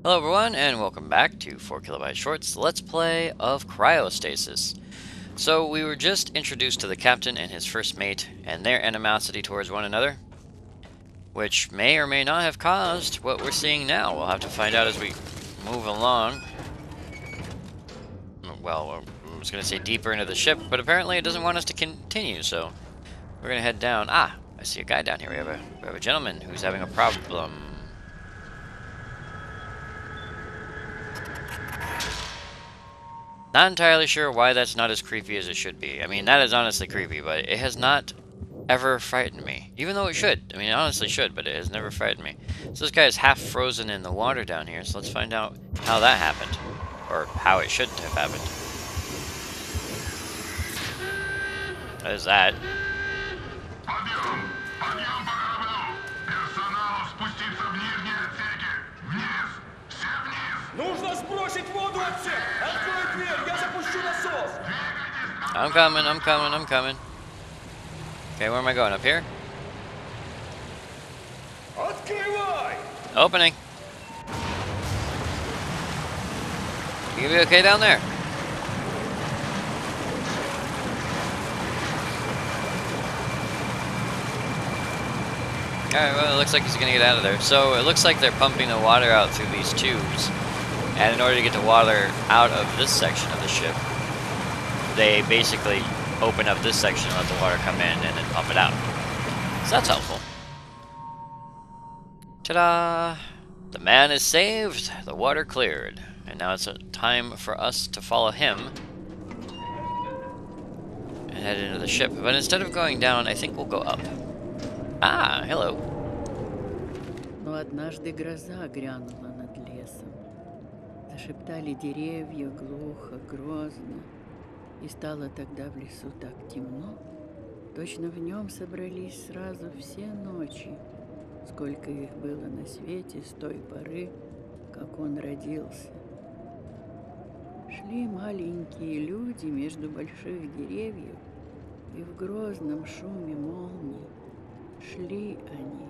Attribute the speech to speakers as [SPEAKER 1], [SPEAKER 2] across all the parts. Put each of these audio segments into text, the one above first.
[SPEAKER 1] Hello everyone, and welcome back to 4KB Shorts Let's Play of Cryostasis. So we were just introduced to the captain and his first mate, and their animosity towards one another, which may or may not have caused what we're seeing now. We'll have to find out as we move along. Well, I was going to say deeper into the ship, but apparently it doesn't want us to continue, so we're going to head down. Ah, I see a guy down here. We have a gentleman who's having a problem. Not entirely sure why that's not as creepy as it should be. I mean, that is honestly creepy, but it has not ever frightened me. Even though it should. I mean, it honestly should, but it has never frightened me. So this guy is half frozen in the water down here, so let's find out how that happened. Or how it shouldn't have happened. What is that?
[SPEAKER 2] Нужно сбросить воду отсюда! Открой дверь, я запущу насос!
[SPEAKER 1] I'm coming. Okay, where am I going? Up here?
[SPEAKER 2] Открывай!
[SPEAKER 1] Opening. You gonna be okay down there? Alright, well, it looks like he's gonna get out of there. So, it looks like they're pumping the water out through these tubes. And in order to get the water out of this section of the ship, they basically open up this section and let the water come in and then pump it out. So that's helpful. Ta-da! The man is saved, the water cleared. And now it's time for us to follow him and head into the ship. But instead of going down, I think we'll go up. Ah, hello.
[SPEAKER 3] Но однажды гроза грянула над лесом. Зашептали деревья глухо, грозно. И стало тогда в лесу так темно, точно в нем собрались сразу все ночи, сколько их было на свете с той поры, как он родился. Шли маленькие люди между больших деревьев, и в грозном шуме молний шли они.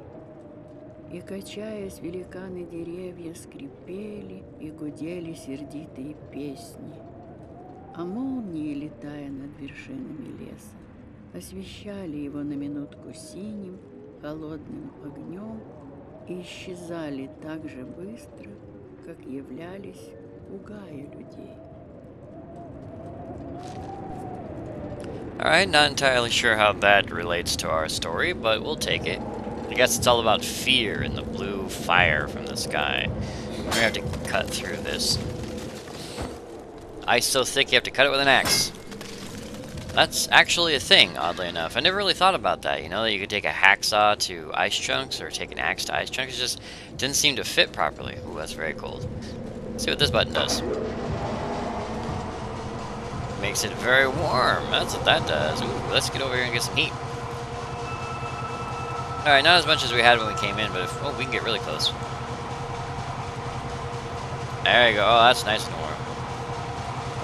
[SPEAKER 3] И, качаясь, великаны деревья скрипели и гудели сердитые песни. А молнии, летая над вершинами леса, освещали его на минутку синим, холодным огнем и исчезали так же быстро, как являлись, пугая людей.
[SPEAKER 1] Alright, not entirely sure how that relates to our story, but we'll take it. I guess it's all about fear and the blue fire from the sky. We're gonna have to cut through this. Ice so thick you have to cut it with an axe. That's actually a thing, oddly enough. I never really thought about that, you know, that you could take a hacksaw to ice chunks or take an axe to ice chunks. It just didn't seem to fit properly. Ooh, that's very cold. Let's see what this button does. Makes it very warm. That's what that does. Ooh, let's get over here and get some heat. Alright, not as much as we had when we came in, but if, oh, we can get really close. There you go. Oh, that's nice and warm.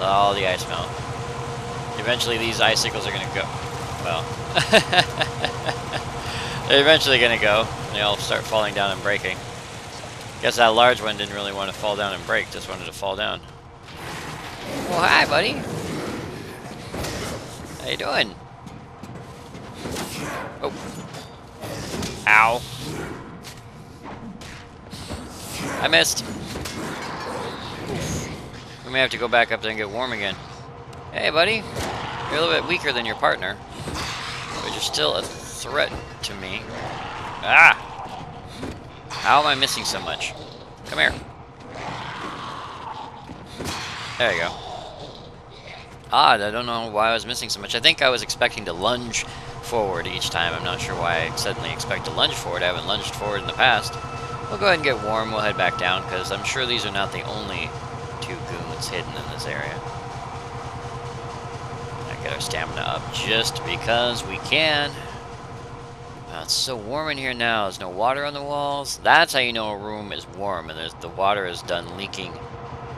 [SPEAKER 1] Let all the ice melt. Eventually these icicles are going to go. Well. They're eventually going to go. And they all start falling down and breaking. Guess that large one didn't really want to fall down and break. Just wanted to fall down. Well, hi, buddy. How you doing? Oh. Ow. I missed. Oof. We may have to go back up there and get warm again. Hey, buddy. You're a little bit weaker than your partner, but you're still a threat to me. Ah! How am I missing so much? Come here. There you go. Odd, I don't know why I was missing so much. I think I was expecting to lunge forward each time. I'm not sure why I suddenly expect to lunge forward. I haven't lunged forward in the past. We'll go ahead and get warm. We'll head back down, because I'm sure these are not the only two goons hidden in this area. Get our stamina up just because we can. It's so warm in here now. There's no water on the walls. That's how you know a room is warm, and the water is done leaking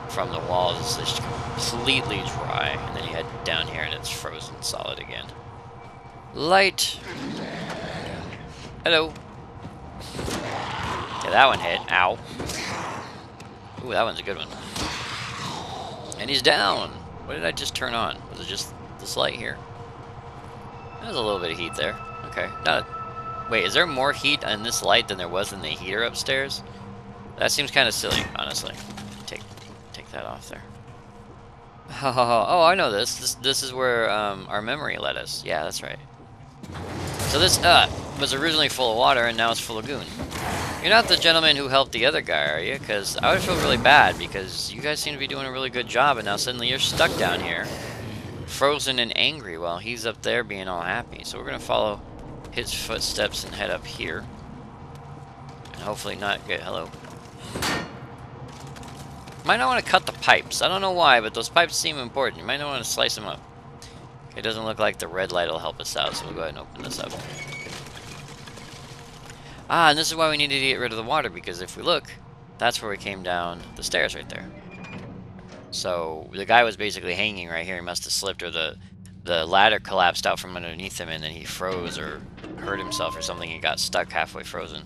[SPEAKER 1] from the walls. It's just completely dry, and then you head down here and it's frozen solid again. Light. Hello. Yeah, that one hit. Ow. Ooh, that one's a good one. And he's down. What did I just turn on? Was it just this light here? There's a little bit of heat there. Okay. Wait, is there more heat on this light than there was in the heater upstairs? That seems kind of silly, honestly. Take that off there. Oh, I know this. This is where our memory led us. Yeah, that's right. So this was originally full of water, and now it's full of goon. You're not the gentleman who helped the other guy, are you? Because I would feel really bad, because you guys seem to be doing a really good job, and now suddenly you're stuck down here, frozen and angry, while he's up there being all happy. So we're going to follow his footsteps and head up here. And hopefully not get... Hello. Might not want to cut the pipes. I don't know why, but those pipes seem important. You might not want to slice them up. It doesn't look like the red light will help us out, so we'll go ahead and open this up. Ah, and this is why we needed to get rid of the water, because if we look, that's where we came down the stairs right there. So the guy was basically hanging right here. He must have slipped, or the ladder collapsed out from underneath him, and then he froze or hurt himself or something. He got stuck halfway frozen.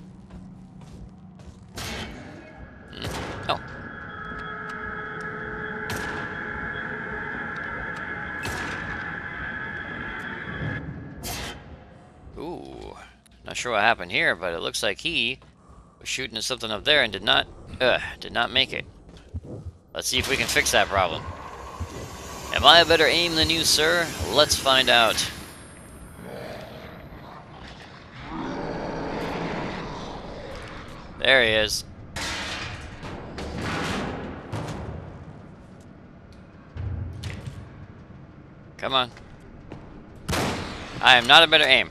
[SPEAKER 1] Oh. Ooh. Not sure what happened here, but it looks like he was shooting at something up there and did not make it. Let's see if we can fix that problem. Am I a better aim than you, sir? Let's find out. There he is. Come on. I am not a better aim.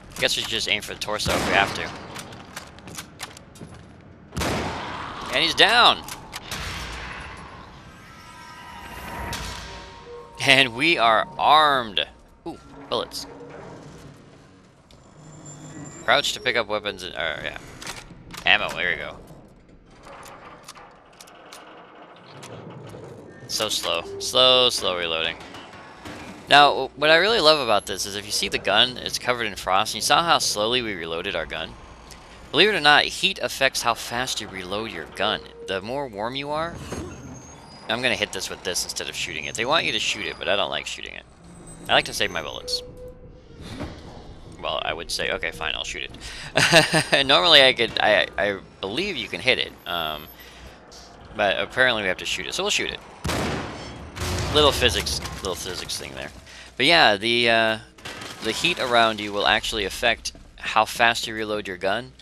[SPEAKER 1] I guess we should just aim for the torso if we have to. And he's down! And we are armed! Ooh, bullets. Crouch to pick up weapons and... yeah. Ammo, there you go. So slow. Slow reloading. Now, what I really love about this is if you see the gun, it's covered in frost, and you saw how slowly we reloaded our gun? Believe it or not, heat affects how fast you reload your gun. The more warm you are... I'm going to hit this with this instead of shooting it. They want you to shoot it, but I don't like shooting it. I like to save my bullets. Well, I would say, okay, fine, I'll shoot it. Normally I believe you can hit it, but apparently we have to shoot it, so we'll shoot it. Little physics thing there. But yeah, the heat around you will actually affect how fast you reload your gun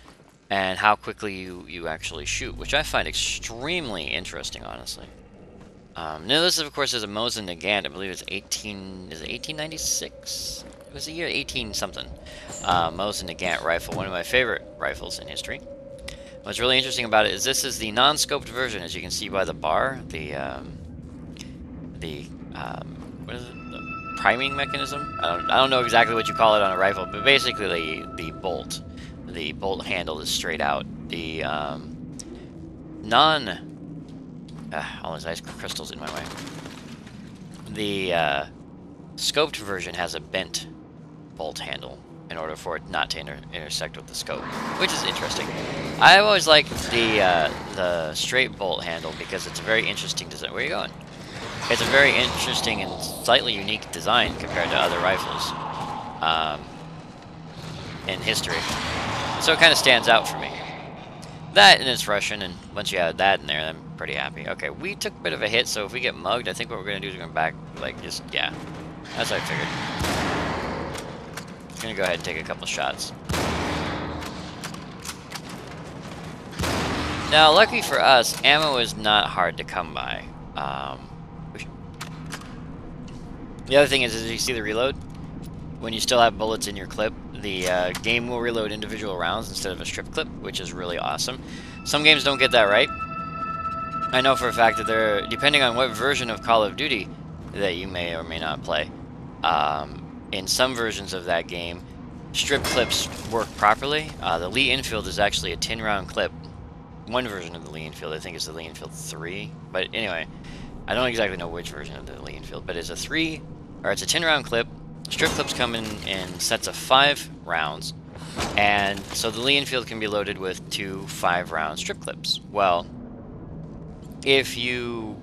[SPEAKER 1] and how quickly you actually shoot, which I find extremely interesting, honestly. Now this, of course, is a Mosin Nagant. I believe it's 1896? It was the year 18-something. Mosin Nagant rifle, one of my favorite rifles in history. What's really interesting about it is this is the non-scoped version, as you can see by the bar. What is it? The priming mechanism? I don't know exactly what you call it on a rifle, but basically the bolt handle is straight out. The all those ice crystals in my way. The scoped version has a bent bolt handle in order for it not to intersect with the scope, which is interesting. I've always liked the straight bolt handle because it's a very interesting design. Where are you going? It's a very interesting and slightly unique design compared to other rifles in history. So it kind of stands out for me. That and it's Russian, and once you add that in there, I'm pretty happy. Okay, we took a bit of a hit, so if we get mugged, I think what we're going to do is we're going to back, like, just, yeah. That's what I figured. I'm going to go ahead and take a couple shots. Now, lucky for us, ammo is not hard to come by. The other thing is you see the reload? When you still have bullets in your clip, the game will reload individual rounds instead of a strip clip, which is really awesome. Some games don't get that right. I know for a fact that they're, depending on what version of Call of Duty that you may or may not play, in some versions of that game, strip clips work properly. The Lee Enfield is actually a 10-round clip. One version of the Lee Enfield, I think it's the Lee Enfield 3. But anyway, I don't exactly know which version of the Lee Enfield, but it's a 10-round clip. Strip clips come in sets of 5 rounds, And so the Lee Enfield can be loaded with 2 5-round strip clips. Well, if you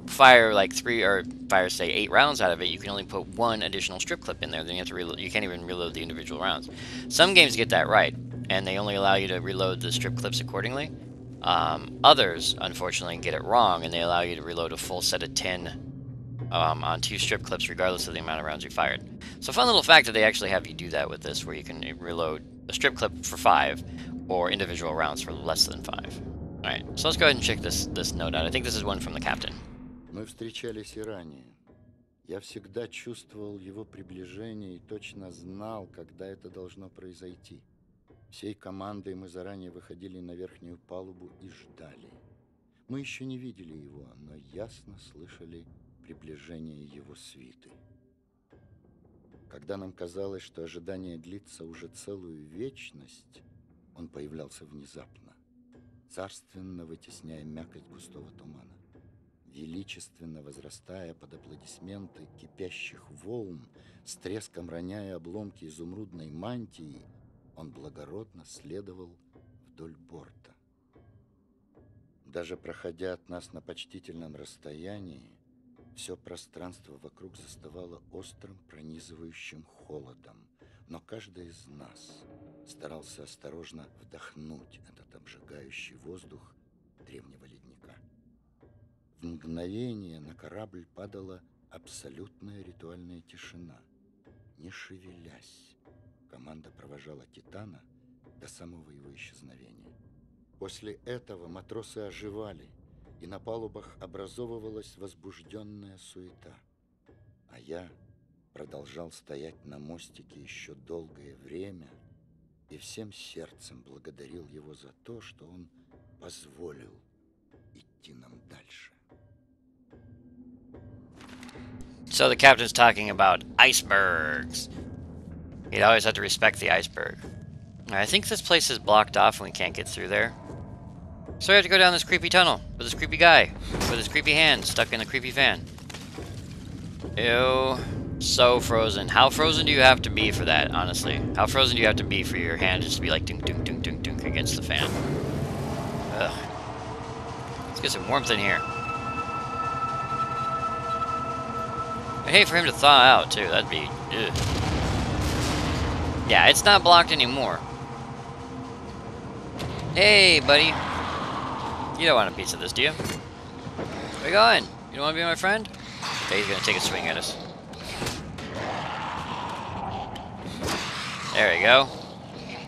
[SPEAKER 1] fire like 3 or fire say 8 rounds out of it, you can only put 1 additional strip clip in there. Then you have to reload. You can't even reload the individual rounds. Some games get that right, and they only allow you to reload the strip clips accordingly. Others, unfortunately, get it wrong, and they allow you to reload a full set of 10 on 2 strip clips, regardless of the amount of rounds you fired. So, fun little fact that they actually have you do that with this, where you can reload a strip clip for 5, or individual rounds for less than 5. All right, so let's go ahead and check this note out. I think this is one from the captain.
[SPEAKER 4] Мы встречались и ранее. Я всегда чувствовал его приближение и точно знал, когда это должно произойти. Всей командой мы заранее выходили на верхнюю палубу и ждали. Мы еще не видели его, но ясно слышали приближение его свиты. Когда нам казалось, что ожидание длится уже целую вечность, он появлялся внезапно, царственно вытесняя мякоть густого тумана. Величественно возрастая под аплодисменты кипящих волн, с треском роняя обломки изумрудной мантии, он благородно следовал вдоль борта. Даже проходя от нас на почтительном расстоянии, все пространство вокруг застывало острым пронизывающим холодом, но каждый из нас старался осторожно вдохнуть этот обжигающий воздух древнего ледника. В мгновение на корабль падала абсолютная ритуальная тишина. Не шевелясь, команда провожала Титана до самого его исчезновения. После этого матросы оживали, и на палубах образовывалась возбужденная суета. А я продолжал стоять на мостике еще долгое время и всем сердцем благодарил его за то, что он позволил идти нам дальше.
[SPEAKER 1] So the captain's talking about icebergs. You'd always have to respect the iceberg. I think this place is blocked off and we can't get through there. So we have to go down this creepy tunnel with this creepy guy with his creepy hand stuck in a creepy fan. Ew. So frozen. How frozen do you have to be for that, honestly? How frozen do you have to be for your hand just to be like dunk, dunk, dunk, dunk, dunk against the fan? Ugh. Let's get some warmth in here. I'd hate for him to thaw out, too. That'd be... ugh. Yeah, it's not blocked anymore. Hey, buddy. You don't want a piece of this, do you? Where you going? You don't want to be my friend? Okay, he's gonna take a swing at us. There we go.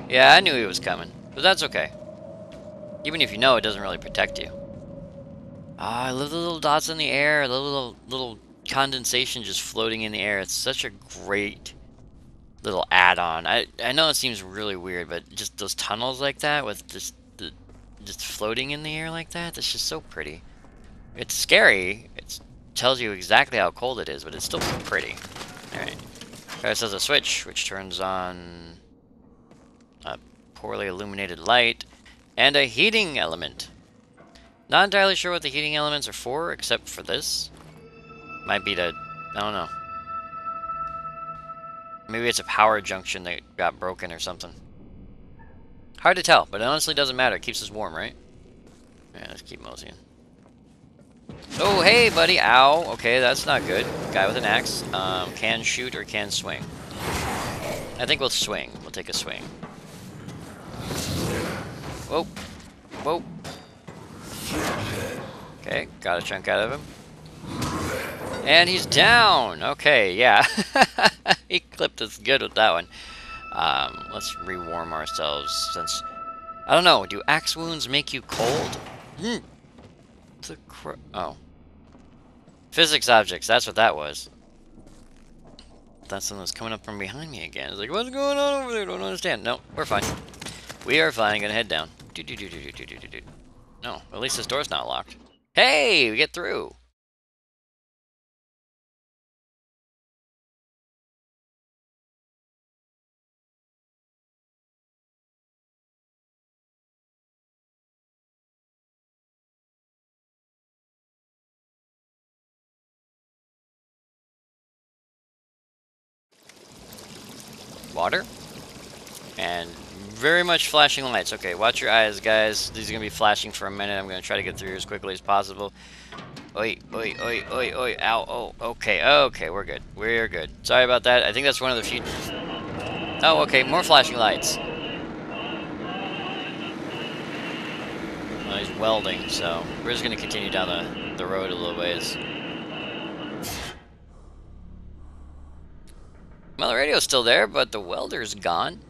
[SPEAKER 1] Yeah, I knew he was coming. But that's okay. Even if you know, it doesn't really protect you. Ah, I love the little dots in the air. The little condensation just floating in the air. It's such a great little add-on. I know it seems really weird, but just those tunnels like that with just floating in the air like that, that's just so pretty. It's scary. It tells you exactly how cold it is, but it's still pretty. Alright. This has a switch which turns on a poorly illuminated light and a heating element. Not entirely sure what the heating elements are for, except for this. Might be to... I don't know. Maybe it's a power junction that got broken or something. Hard to tell, but it honestly doesn't matter. It keeps us warm, right? Yeah, let's keep moseying. Oh, hey, buddy. Ow. Okay, that's not good. Guy with an axe. Can shoot or can swing. I think we'll swing. We'll take a swing. Whoa. Whoa. Okay, got a chunk out of him. And he's down! Okay, yeah. He clipped us good with that one. Let's rewarm ourselves since... I don't know, do axe wounds make you cold? Oh. Physics objects, that's what that was. That's something that's coming up from behind me again. It's like, what's going on over there? Don't understand. No, we're fine. We are fine. Gonna head down. No, at least this door's not locked. Hey, we get through. Water? And very much flashing lights. Okay, watch your eyes, guys. These are going to be flashing for a minute. I'm going to try to get through here as quickly as possible. Oi, oi, oi, oi, oi, ow, oh, okay, okay, we're good. We're good. Sorry about that. I think that's one of the few... Oh, okay, more flashing lights. Well, he's welding, so we're just going to continue down the road a little ways. Well, the radio's still there, but the welder's gone.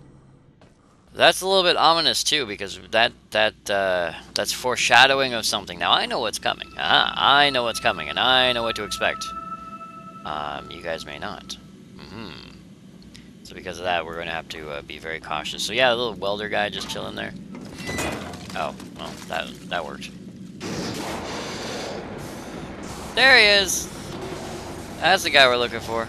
[SPEAKER 1] That's a little bit ominous too, because that's foreshadowing of something. Now I know what's coming. I know what's coming, and I know what to expect. You guys may not. So because of that, we're going to have to be very cautious. So yeah, the little welder guy just chilling there. Oh, well, that worked. There he is. That's the guy we're looking for.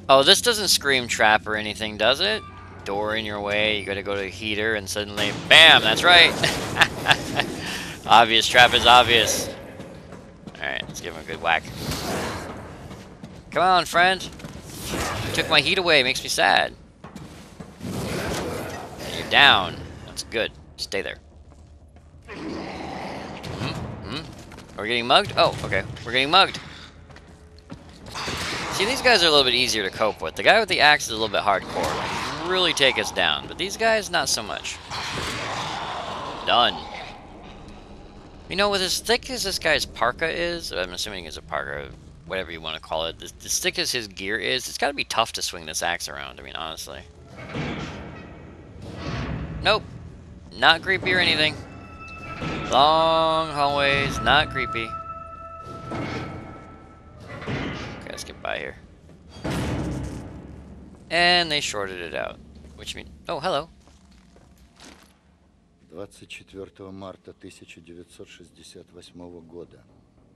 [SPEAKER 1] Oh, this doesn't scream trap or anything, does it? Door in your way, you gotta go to a heater, and suddenly, BAM! That's right! Obvious trap is obvious. Alright, let's give him a good whack. Come on, friend! You took my heat away, makes me sad. And you're down. That's good. Stay there. Are we getting mugged? Oh, okay. We're getting mugged. See, these guys are a little bit easier to cope with. The guy with the axe is a little bit hardcore. Really take us down, but these guys, not so much. Done. You know, with as thick as this guy's parka is, I'm assuming it's a parka, whatever you want to call it, as thick as his gear is, it's got to be tough to swing this axe around, I mean, honestly. Nope. Not creepy or anything. Long hallways, not creepy. Okay, let's get by here. And they shorted it out. Which means... Oh, hello.
[SPEAKER 4] 24 марта 1968 года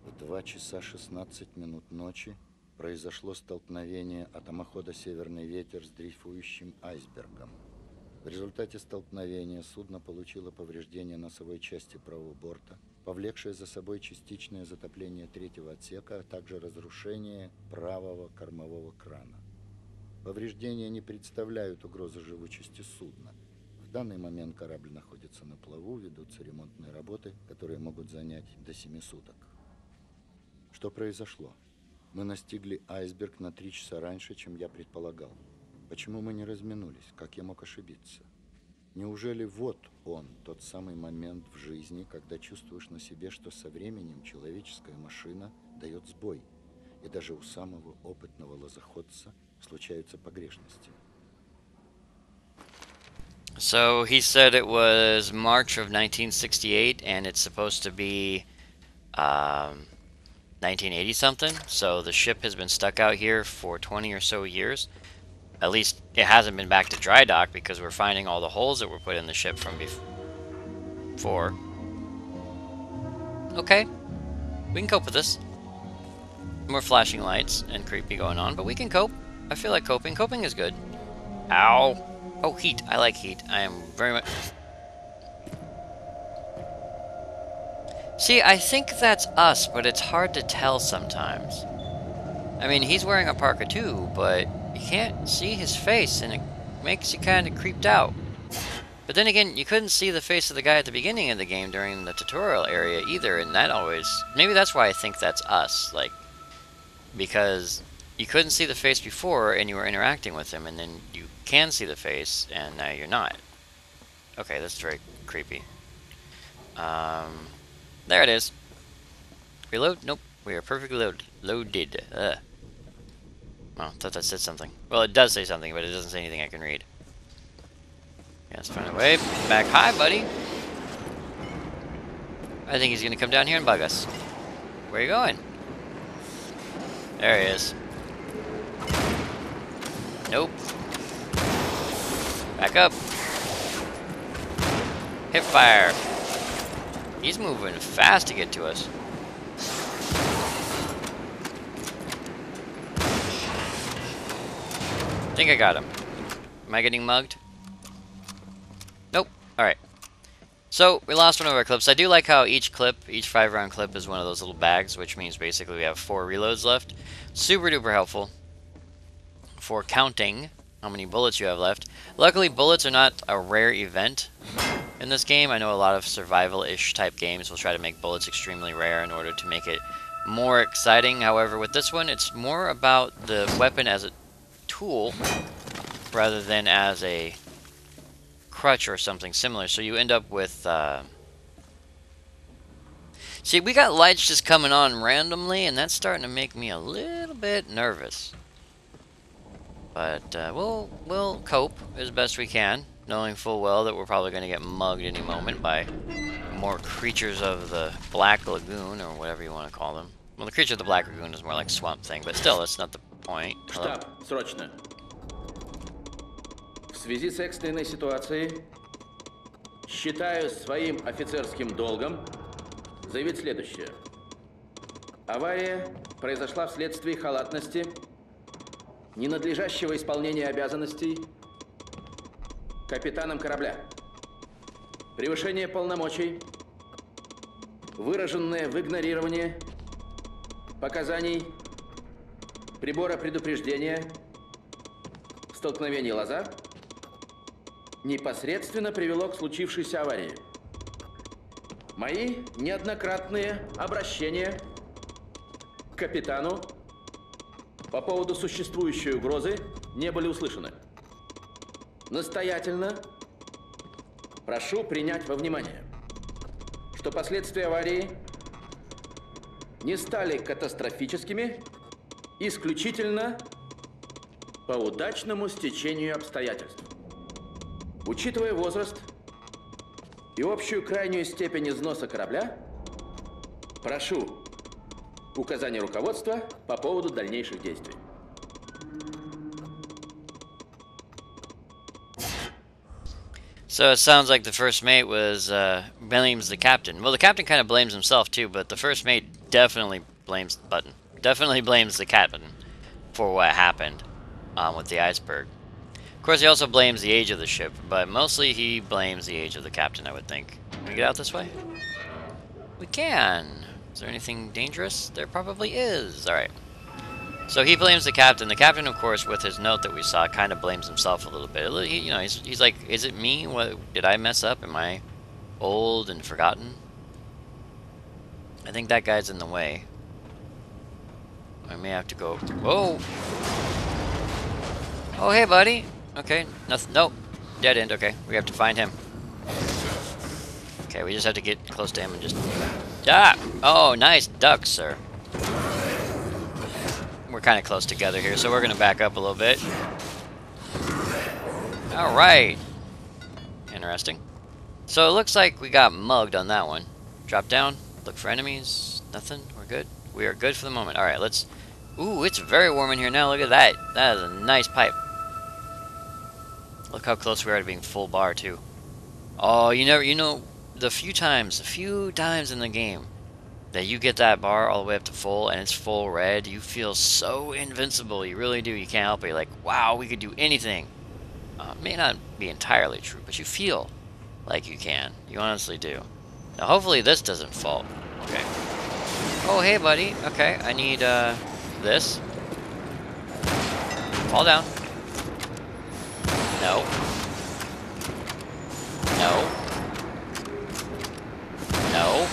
[SPEAKER 4] в 2 часа 16 минут ночи произошло столкновение атомохода «Северный ветер» с дрейфующим айсбергом. В результате столкновения судно получило повреждение носовой части правого борта, повлекшее за собой частичное затопление третьего отсека, а также разрушение правого кормового крана. Повреждения не представляют угрозы живучести судна. В данный момент корабль находится на плаву, ведутся ремонтные работы, которые могут занять до 7 суток. Что произошло? Мы настигли айсберг на 3 часа раньше, чем я предполагал. Почему мы не разминулись? Как я мог ошибиться? Неужели вот он, тот самый момент в жизни, когда чувствуешь на себе, что со временем человеческая машина дает сбой, и даже у самого опытного лозоходца случаются погрешности?
[SPEAKER 1] So he said it was March of 1968, and it's supposed to be 1980 something. So the ship has been stuck out here for 20 or so years. At least it hasn't been back to dry dock, because we're finding all the holes that were put in the ship from before. Okay, we can cope with this. More flashing lights and creepy going on, but we can cope. I feel like coping. Coping is good. Ow. Oh, heat. I like heat. I am very much... See, I think that's us, but it's hard to tell sometimes. I mean, he's wearing a parka too, but you can't see his face, and it makes you kind of creeped out. But then again, you couldn't see the face of the guy at the beginning of the game during the tutorial area either, and that always... Maybe that's why I think that's us, like... Because you couldn't see the face before, and you were interacting with him, and then you can see the face, and now you're not. Okay, that's very creepy. There it is. Reload? Nope. We are perfectly loaded. Oh, I thought that said something. Well, it does say something, but it doesn't say anything I can read. Yeah, let's find a way back. Hi, buddy. I think he's going to come down here and bug us. Where are you going? There he is. Nope. Back up. Hip fire. He's moving fast to get to us. I think I got him. Am I getting mugged? Nope. Alright. So, we lost one of our clips. I do like how each clip, each 5-round clip is one of those little bags, which means basically we have 4 reloads left. Super duper helpful for counting how many bullets you have left. Luckily, bullets are not a rare event in this game. I know a lot of survival-ish type games will try to make bullets extremely rare in order to make it more exciting. However, with this one, it's more about the weapon as a tool rather than as a crutch or something similar. So you end up with... See, we got lights just coming on randomly, and that's starting to make me a little bit nervous. But we'll cope as best we can, knowing full well that we're probably going to get mugged any moment by more creatures of the Black Lagoon, or whatever you want to call them. Well, the creature of the Black Lagoon is more like Swamp Thing, but still, that's not the point. Hello?
[SPEAKER 5] Штаб, срочно. В связи с экстренной ситуацией считаю своим офицерским долгом заявить следующее. Авария произошла вследствие халатности, ненадлежащего исполнения обязанностей капитаном корабля, превышение полномочий, выраженное в игнорировании показаний прибора предупреждения в столкновении лоза непосредственно привело к случившейся аварии. Мои неоднократные обращения к капитану по поводу существующей угрозы не были услышаны. Настоятельно прошу принять во внимание, что последствия аварии не стали катастрофическими исключительно по удачному стечению обстоятельств. Учитывая возраст и общую крайнюю степень износа корабля, прошу указания руководства по поводу дальнейших действий.
[SPEAKER 1] So it sounds like the first mate was blames the captain. Well, the captain kind of blames himself too, but the first mate definitely blames the captain for what happened with the iceberg. Of course, he also blames the age of the ship, but mostly he blames the age of the captain, I would think. Can we get out this way? We can. Is there anything dangerous? There probably is. Alright. So he blames the captain. The captain, of course, with his note that we saw, kind of blames himself a little bit. He's like, is it me? What, did I mess up? Am I old and forgotten? I think that guy's in the way. I may have to go... Whoa! Oh, hey, buddy. Okay, nothing. Nope. Dead end. Okay, we have to find him. Okay, we just have to get close to him and just... Ah! Oh, nice duck, sir. We're kind of close together here, so we're going to back up a little bit. Alright. Interesting. So it looks like we got mugged on that one. Drop down. Look for enemies. Nothing. We're good. We are good for the moment. Alright, let's... Ooh, it's very warm in here now. Look at that. That is a nice pipe. Look how close we are to being full bar, too. Oh, you know, the few times in the game that you get that bar all the way up to full and it's full red, you feel so invincible. You really do. You can't help it. You're like, wow, we could do anything. May not be entirely true, but you feel like you can. You honestly do. Now, hopefully this doesn't fall. Okay. Oh, hey, buddy. Okay, I need, this. Fall down. No. No. No.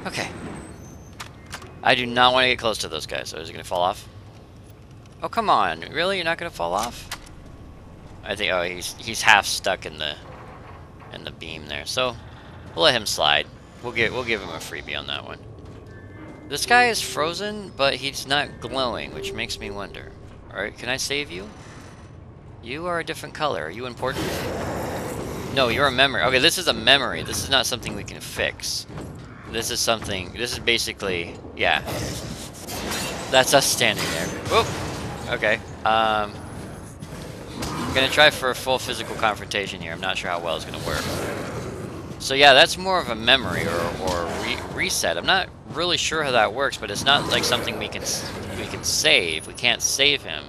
[SPEAKER 1] Okay. I do not want to get close to those guys. So is he going to fall off? Oh, come on. Really? You're not going to fall off? I think... Oh, he's half stuck in the beam there. So we'll let him slide. We'll give him a freebie on that one. This guy is frozen, but he's not glowing, which makes me wonder. Alright, can I save you? You are a different color. Are you important? No, you're a memory. Okay, this is a memory. This is not something we can fix. This is something... This is basically... Yeah. That's us standing there. Whoop! Okay. I'm gonna try for a full physical confrontation here. I'm not sure how well it's gonna work. So yeah, that's more of a memory or reset. I'm not really sure how that works, but it's not like something we can save. We can't save him.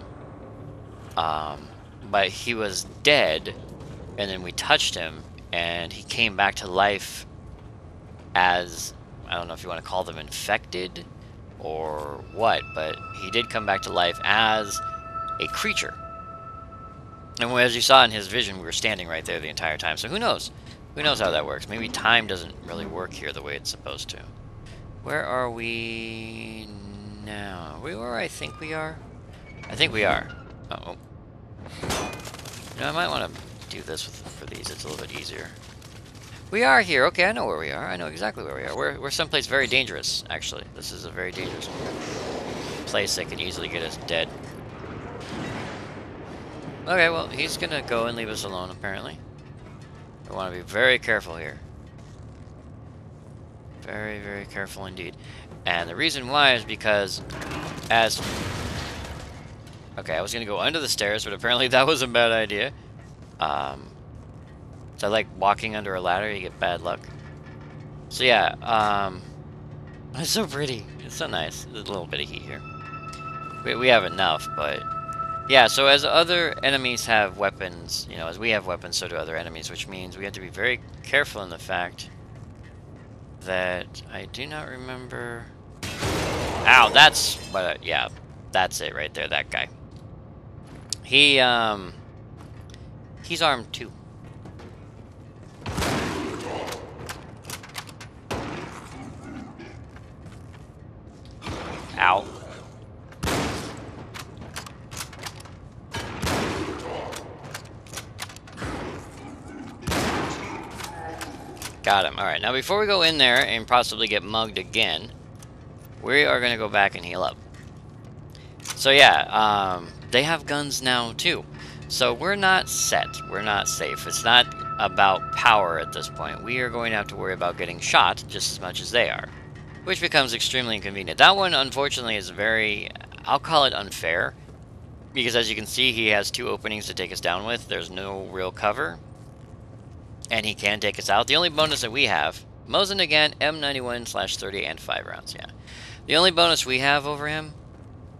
[SPEAKER 1] But he was dead, and then we touched him, and he came back to life as, I don't know if you want to call them infected or what, but he did come back to life as a creature. And as you saw in his vision, we were standing right there the entire time. So who knows? Who knows how that works? Maybe time doesn't really work here the way it's supposed to. Where are we now? Are we where I think we are? I think we are. Uh-oh. You know, I might want to do this for these. It's a little bit easier. We are here. Okay, I know where we are. I know exactly where we are. We're someplace very dangerous, actually. This is a very dangerous place that could easily get us dead. Okay, well, he's gonna go and leave us alone, apparently. I want to be very careful here. Very, very careful indeed. And the reason why is because as... Okay, I was gonna go under the stairs, but apparently that was a bad idea. So like walking under a ladder, you get bad luck. So yeah, it's so pretty. It's so nice. There's a little bit of heat here. We have enough, but... Yeah, so as other enemies have weapons, you know, as we have weapons, so do other enemies, which means we have to be very careful in the fact that I do not remember... Ow, that's... But, yeah, that's it right there, that guy. He's armed too. Ow. Got him. Alright, now before we go in there and possibly get mugged again, we are going to go back and heal up. So yeah, they have guns now too. So we're not set. We're not safe. It's not about power at this point. We are going to have to worry about getting shot just as much as they are, which becomes extremely inconvenient. That one, unfortunately, is very, I'll call it unfair, because as you can see, he has 2 openings to take us down with. There's no real cover, and he can take us out. The only bonus that we have, Mosin again, M91/30 and 5 rounds, yeah. The only bonus we have over him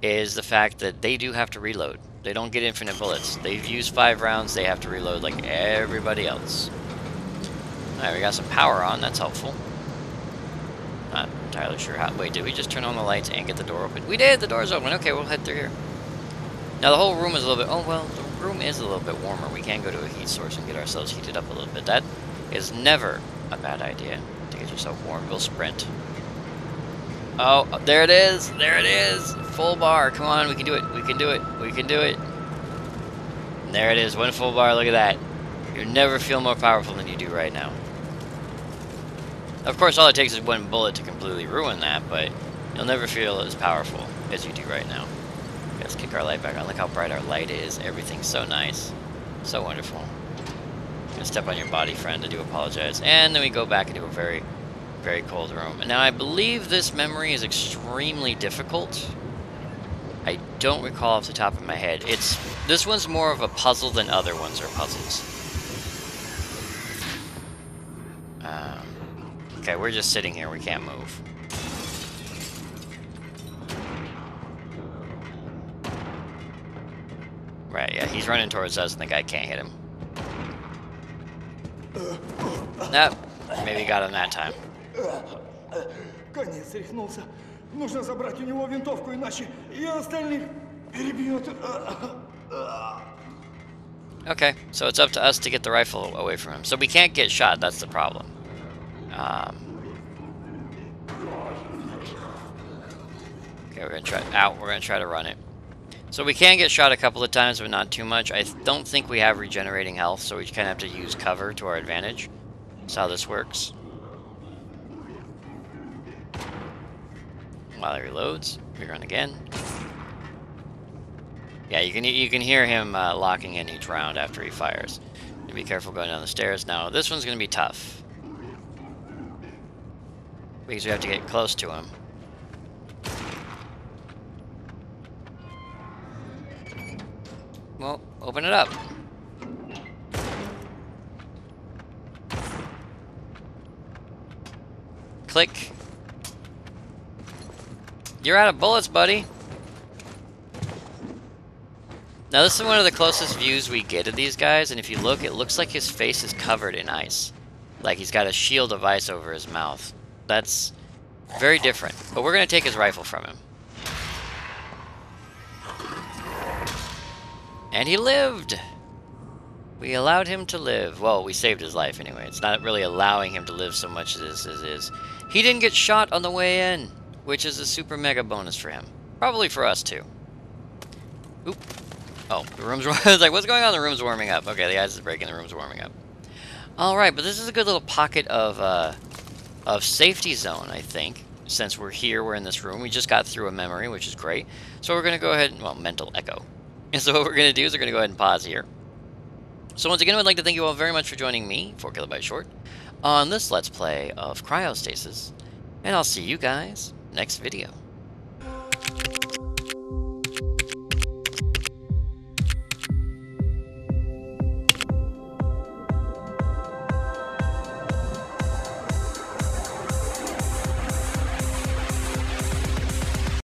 [SPEAKER 1] is the fact that they do have to reload. They don't get infinite bullets. They've used 5 rounds, they have to reload like everybody else. Alright, we got some power on, that's helpful. Not entirely sure how. Wait, did we just turn on the lights and get the door open? We did! The door's open! Okay, we'll head through here. Now the whole room is a little bit... Oh, well, the room is a little bit warmer. We can go to a heat source and get ourselves heated up a little bit. That is never a bad idea to get yourself warm. We'll sprint. Oh, there it is! There it is! Full bar! Come on, we can do it! We can do it! We can do it! And there it is, 1 full bar, look at that! You never feel more powerful than you do right now. Of course, all it takes is 1 bullet to completely ruin that, but you'll never feel as powerful as you do right now. Let's kick our light back on. Look how bright our light is. Everything's so nice. So wonderful. I'm gonna step on your body, friend. I do apologize. And then we go back into a very, very cold room. Now, I believe this memory is extremely difficult. I don't recall off the top of my head. This one's more of a puzzle than other ones are puzzles. Okay, we're just sitting here. We can't move. Right, yeah, he's running towards us and the guy can't hit him. Nope, maybe got him that time.
[SPEAKER 2] Конец рехнулся. Нужно забрать у него винтовку, иначе и остальных перебьет.
[SPEAKER 1] Okay, so it's up to us to get the rifle away from him. So we can't get shot, that's the problem. Okay, we're gonna try to run it. So we can get shot a couple of times, but not too much. I don't think we have regenerating health, so we kind of have to use cover to our advantage. That's how this works. While he reloads, we run again. Yeah, you can hear him locking in each round after he fires. You be careful going down the stairs. Now, this one's going to be tough, because we have to get close to him. Well, open it up. Click. You're out of bullets, buddy. Now, this is one of the closest views we get of these guys, and if you look, it looks like his face is covered in ice. Like he's got a shield of ice over his mouth. That's very different. But we're going to take his rifle from him. And he lived! We allowed him to live. Well, we saved his life anyway. It's not really allowing him to live so much as it is. He didn't get shot on the way in, which is a super mega bonus for him. Probably for us, too. Oop. Oh, the room's... I was like, what's going on? The room's warming up. Okay, the ice is breaking. The room's warming up. Alright, but this is a good little pocket of safety zone, I think. Since we're here, we're in this room. We just got through a memory, which is great. So we're going to go ahead and... Well, mental echo. And so what we're going to do is we're going to go ahead and pause here. So once again, I would like to thank you all very much for joining me, 4KB Short, on this Let's Play of Cryostasis. And I'll see you guys next video.